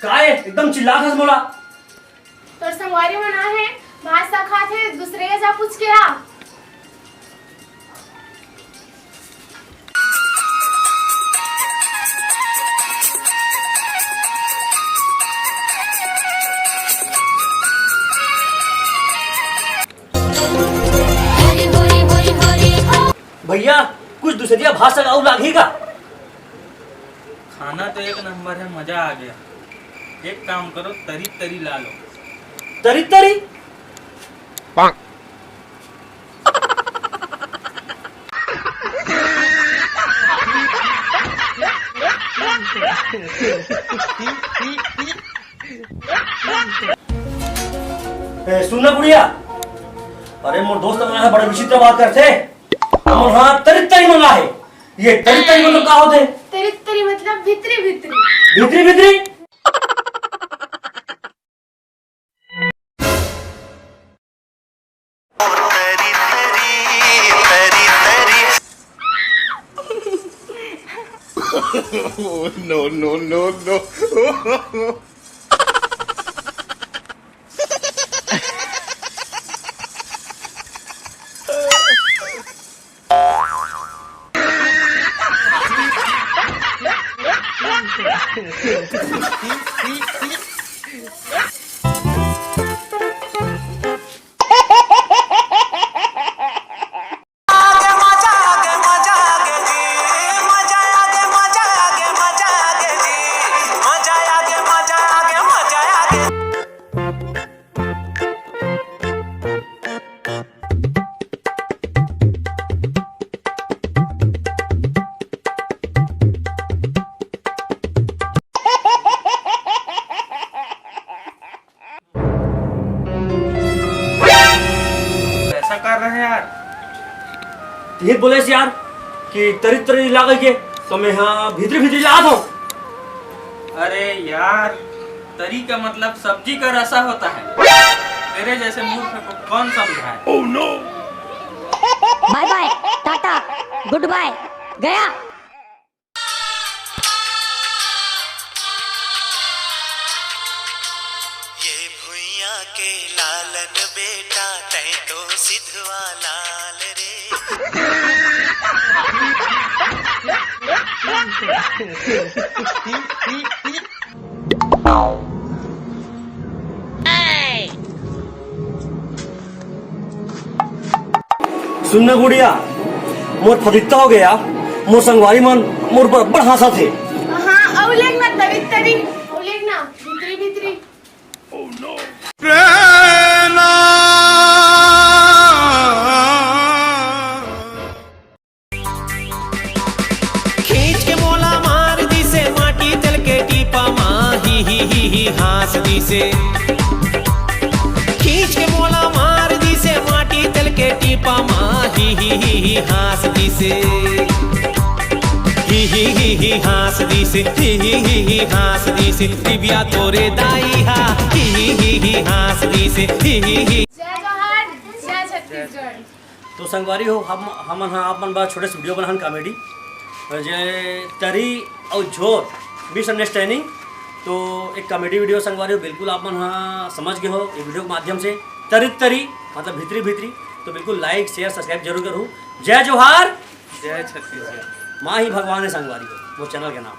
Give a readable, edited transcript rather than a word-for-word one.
काय एकदम चिल्लात हस बोला तर संगवारी म्हणा है भाषा खाते दूसरे के जा पूछ के आ। भैया कुछ दूसरी भाषा और लागेगा। खाना तो एक नंबर है, मजा आ गया। एक काम करो, तरी तरी ला लो। तरी तरी सुनना गुड़िया, अरे मोर दोस्त मंगा है बड़े विचित्र बात करते। हाँ तरी तरी मंगा है। ये तरी तरी मतलब क्या होते? तरी तरी मतलब भितरी भितरी भितरी भितरी no, no, no, no. कर रहे हैं यार, ये बोले यार कि तरी तरी ला गई के तो मैं हाँ भीतरी भीतरी ला था। अरे यार, तरी का मतलब सब्जी का रसा होता है। तेरे जैसे मूर्ख को कौन समझाए? Oh no. Bye bye, tata, goodbye, गया। ये भुइया के लालन बेटा तै तो सिधवा लाल रे। सुनना गुड़िया, मोर फदित्ता हो गया। मोर संगवारी मन मोर पर बड़ हंसा थे। हाँ अब लेख ना तरी तरी, अब लेख ना भितरी भितरी। Oh no. खींच के मोला मार दी से माटी तल के टीपा माँ ही हंस दी से। खींच के मोला मार दी से माटी तल के टीपा माँ ही हंस दी से। ही हंस दी से, ही हंस दी से। दिव्या तोरे दाई हा ही हंस दी से। जय जोहार, जय छत्तीसगढ़। तो संगवारी हो हम हाँ आप मन बा छोटे से वीडियो बनान कॉमेडी जे तरी और झोर मिसअंडरस्टैंडिंग। तो एक कॉमेडी वीडियो संगवारी हो, बिल्कुल आप मन हाँ समझ गए हो ये वीडियो के माध्यम से। तरी तरी मतलब भितरी भितरी, तो बिल्कुल लाइक शेयर सब्सक्राइब जरूर करूँ। जय जोहार, जय छत्तीसगढ़। माँ ही भगवान है संगवारी को वो चैनल के नाम।